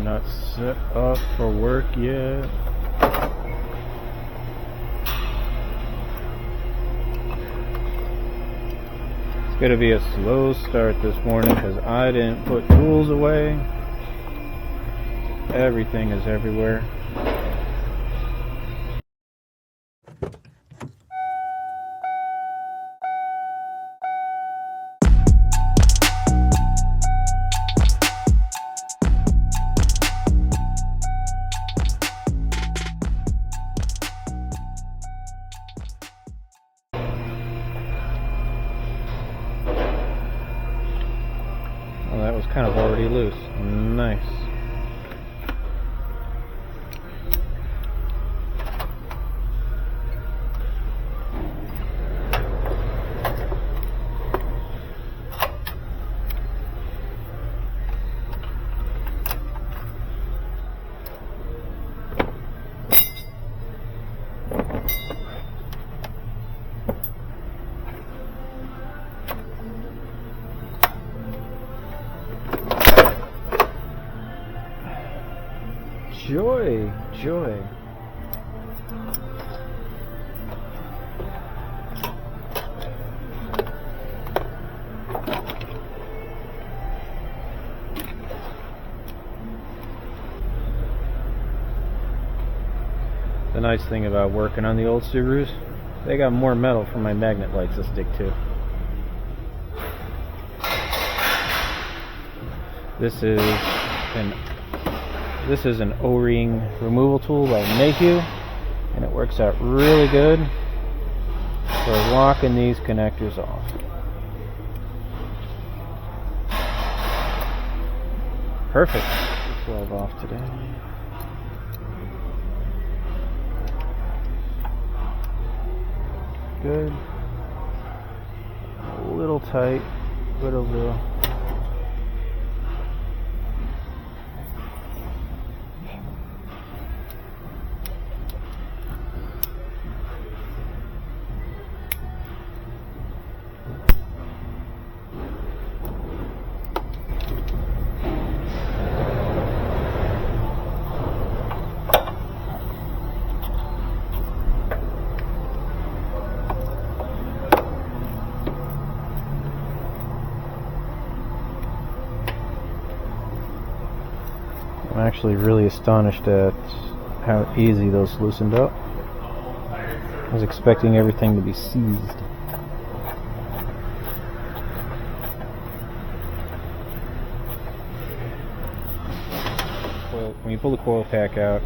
I'm not set up for work yet. It's gonna be a slow start this morning because I didn't put tools away. Everything is everywhere. Well, that was kind of already loose. Nice. Joy, joy. The nice thing about working on the old Subarus, they got more metal for my magnet lights to stick to. This is an O-ring removal tool by Mayhew, and it works out really good for locking these connectors off. Perfect. 12 off today. Good. A little tight, but it'll do. I'm actually really astonished at how easy those loosened up. I was expecting everything to be seized. Well, when you pull the coil pack out,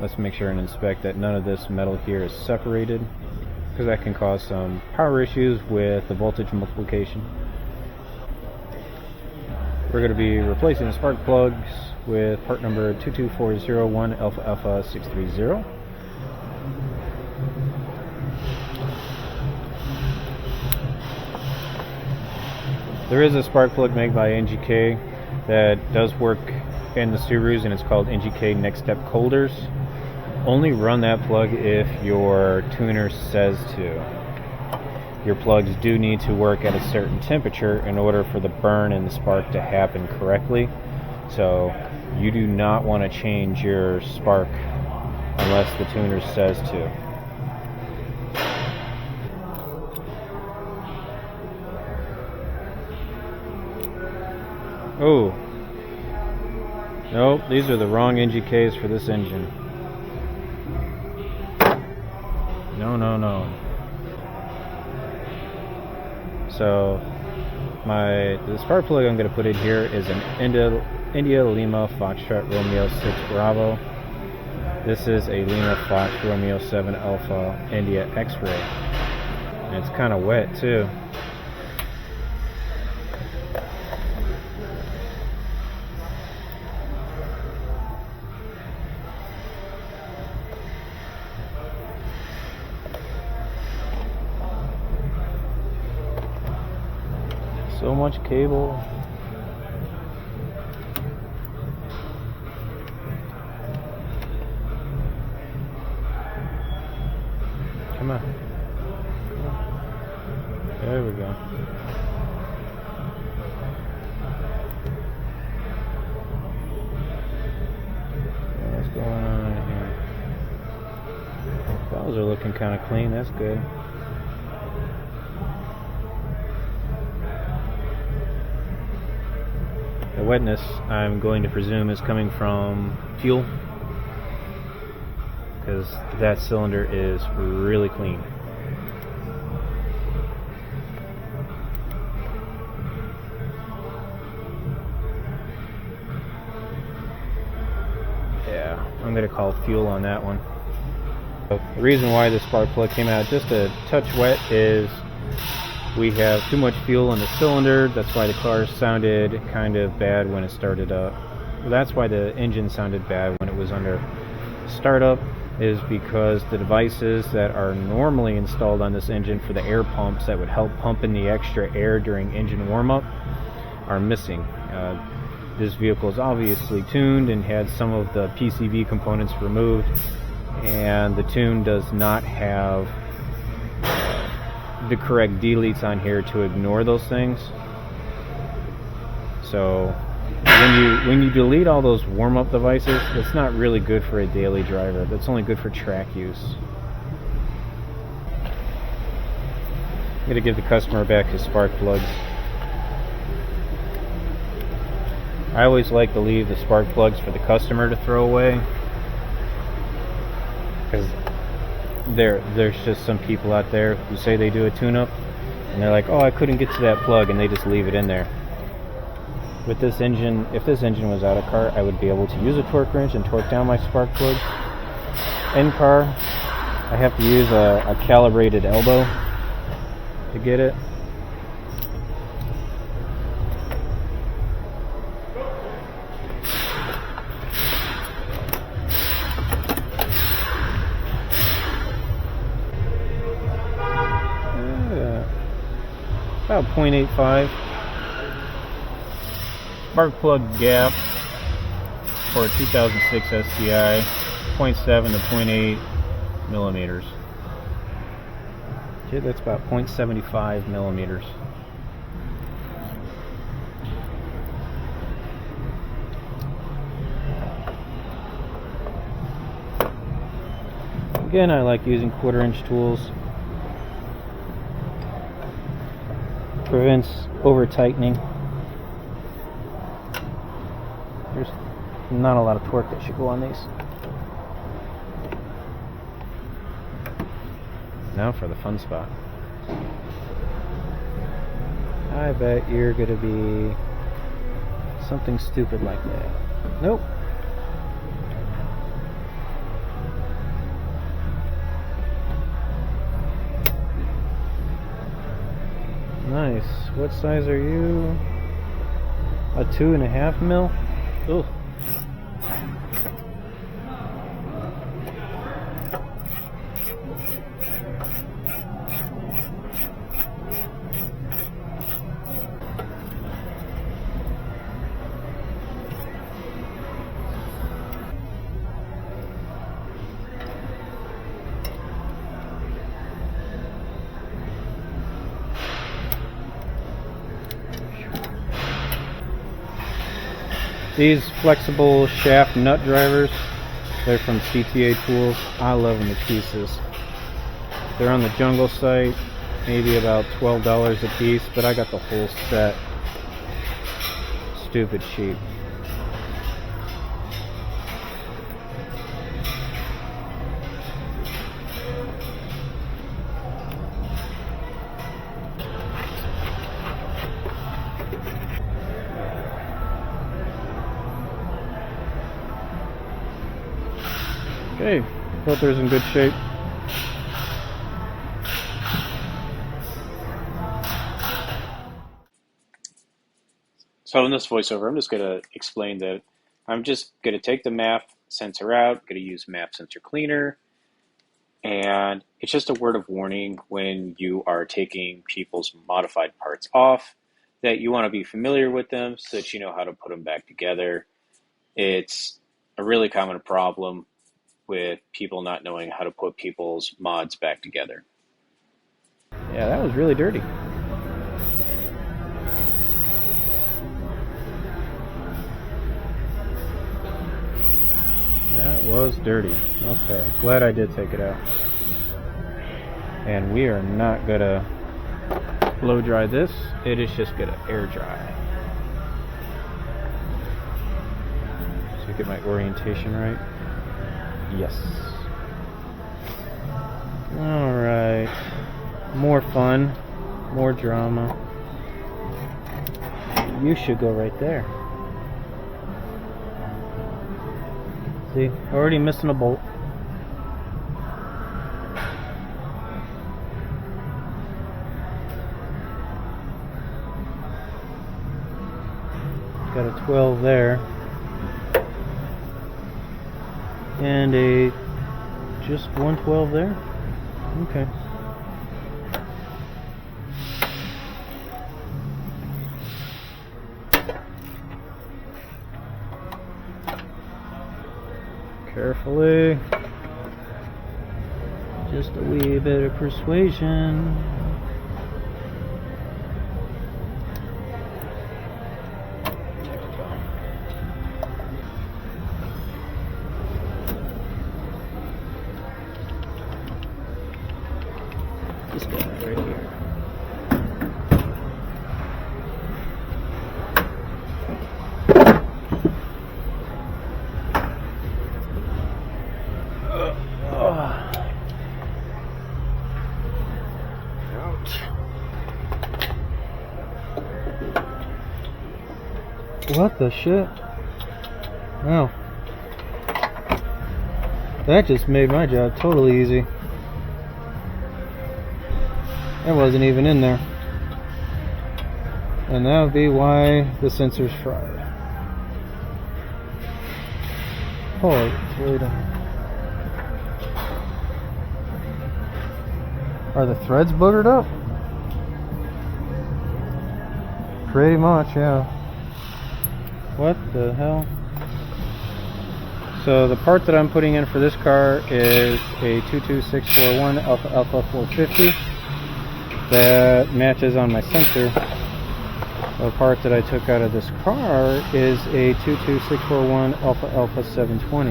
let's make sure and inspect that none of this metal here is separated, because that can cause some power issues with the voltage multiplication. We're going to be replacing the spark plugs with part number 22401 Alpha Alpha 630. There is a spark plug made by NGK that does work in the Subarus, and it's called NGK Next Step Holders. Only run that plug if your tuner says to. Your plugs do need to work at a certain temperature in order for the burn and the spark to happen correctly. So you do not want to change your spark unless the tuner says to. Oh, nope, these are the wrong NGKs for this engine. No, no, no. So the spark plug I'm going to put in here is an India Lima Foxtrot Romeo 6 Bravo. This is a Lima Fox Romeo 7 Alpha India X-Ray. And it's kind of wet too. So much cable. Come on. There we go. are looking kind of clean. That's good. The wetness, I'm going to presume, is coming from fuel, because that cylinder is really clean. Yeah, I'm going to call fuel on that one. The reason why the spark plug came out just a touch wet is we have too much fuel in the cylinder. That's why the car sounded kind of bad when it started up. That's why the engine sounded bad when it was under startup, is because the devices that are normally installed on this engine for the air pumps that would help pump in the extra air during engine warm-up are missing. This vehicle is obviously tuned and had some of the PCB components removed, and the tune does not have the correct deletes on here to ignore those things. So when you delete all those warm-up devices, it's not really good for a daily driver. That's only good for track use. I'm going to give the customer back his spark plugs. I always like to leave the spark plugs for the customer to throw away, because there's just some people out there who say they do a tune-up and they're like, oh, I couldn't get to that plug, and they just leave it in there. With this engine, if this engine was out of car, I would be able to use a torque wrench and torque down my spark plug. In car, I have to use a calibrated elbow to get it. About 0.85 spark plug gap for a 2006 STI, 0.7 to 0.8 millimeters. Okay, that's about 0.75 millimeters. Again, I like using 1/4-inch tools. Prevents over tightening. There's not a lot of torque that should go on these. Now for the fun spot. I bet you're gonna be something stupid like that. Nope. Nice. What size are you? A 2.5 mil? Ooh. These flexible shaft nut drivers, they're from CTA Tools. I love them to pieces. They're on the Jungle site, maybe about $12 a piece, but I got the whole set. Stupid cheap. Okay, filter's in good shape. So in this voiceover, I'm just going to explain that I'm just going to take the MAP sensor out, going to use MAP sensor cleaner, and it's just a word of warning when you are taking people's modified parts off, that you want to be familiar with them so that you know how to put them back together. It's a really common problem with people not knowing how to put people's mods back together. Yeah, that was really dirty. That was dirty. Okay, glad I did take it out. And we are not gonna blow dry this, it is just gonna air dry. So get my orientation right. Yes. Alright. More fun, more drama. You should go right there. See, already missing a bolt. Got a 12 there. And a just 112 there. Okay. Carefully. Just a wee bit of persuasion. This guy right here. What the shit? Wow. That just made my job totally easy. That wasn't even in there. And that would be why the sensor's fried. Holy Toledo. Are the threads boogered up? Pretty much, yeah. What the hell? So the part that I'm putting in for this car is a 22641 Alpha Alpha 450 that matches on my sensor. The part that I took out of this car is a 22641 Alpha Alpha 720.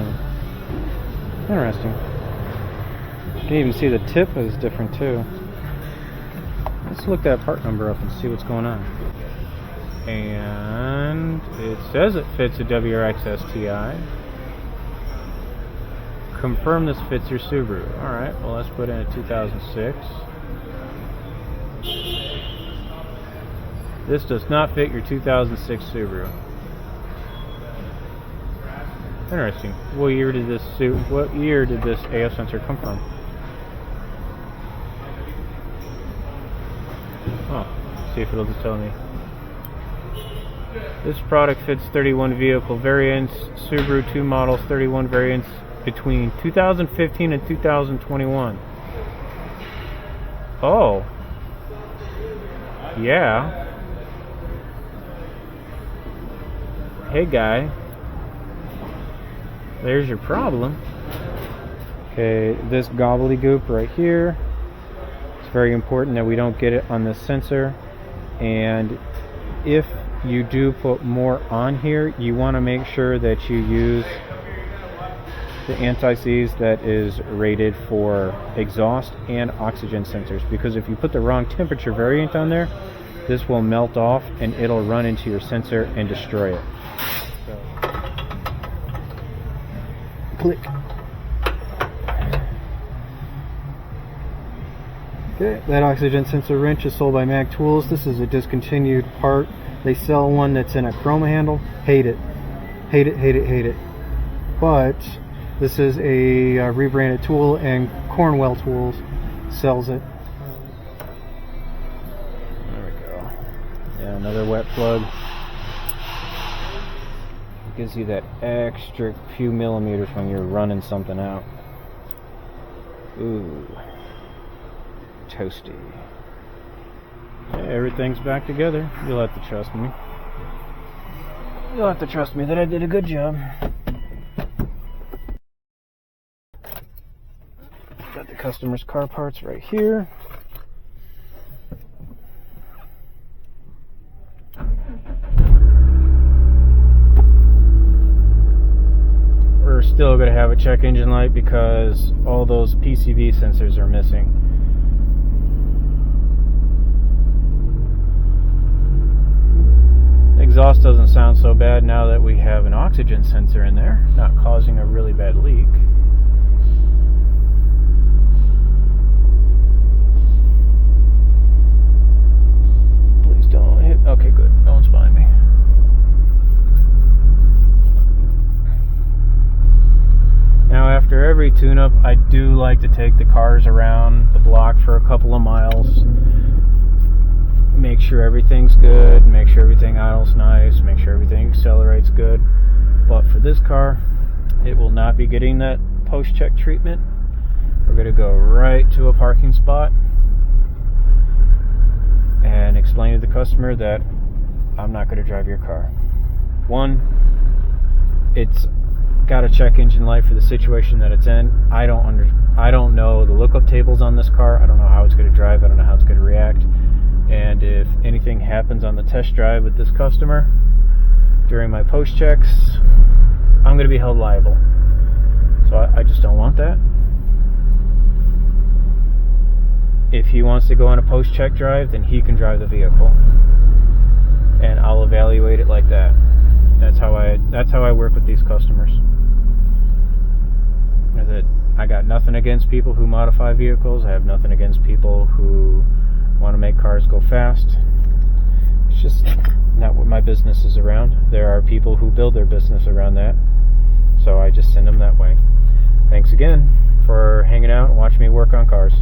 Interesting. You can even see the tip is different too. Let's look that part number up and see what's going on. And it says it fits a WRX STI. Confirm this fits your Subaru. Alright, well let's put in a 2006. This does not fit your 2006 Subaru. Interesting. What year did this AF sensor come from? Oh, see if it'll just tell me. This product fits 31 vehicle variants, Subaru 2 models, 31 variants between 2015 and 2021. Oh. Yeah. Hey guy. There's your problem. Okay, this gobbledygook right here. It's very important that we don't get it on this sensor. And if you do put more on here, you want to make sure that you use the anti-seize that is rated for exhaust and oxygen sensors, because if you put the wrong temperature variant on there, this will melt off and it'll run into your sensor and destroy it. So, click. Okay, that oxygen sensor wrench is sold by Mag Tools. This is a discontinued part. They sell one that's in a chroma handle. Hate it. Hate it, hate it, hate it. But this is a rebranded tool, and Cornwell Tools sells it. There we go. Yeah, another wet plug. It gives you that extra few millimeters when you're running something out. Ooh. Toasty. Yeah, everything's back together. You'll have to trust me. You'll have to trust me that I did a good job. Got the customer's car parts right here. We're still going to have a check engine light because all those PCV sensors are missing. exhaust doesn't sound so bad now that we have an oxygen sensor in there, not causing a really bad leak. Please don't hit. Okay, good. No one's behind me. Now, after every tune-up, I do like to take the cars around the block for a couple of miles. Make sure everything's good, make sure everything idles nice, make sure everything accelerates good. But for this car, it will not be getting that post-check treatment. We're going to go right to a parking spot and explain to the customer that I'm not going to drive your car. One, it's got a check engine light for the situation that it's in. I don't know the lookup tables on this car. I don't know how it's going to drive. I don't know how it's going to react. And if anything happens on the test drive with this customer during my post checks, I'm going to be held liable. So I just don't want that. If he wants to go on a post check drive, then he can drive the vehicle, and I'll evaluate it like that. That's how I work with these customers. That I got nothing against people who modify vehicles. I have nothing against people who want to make cars go fast. It's just not what my business is around. There are people who build their business around that, so I just send them that way. Thanks again for hanging out and watching me work on cars.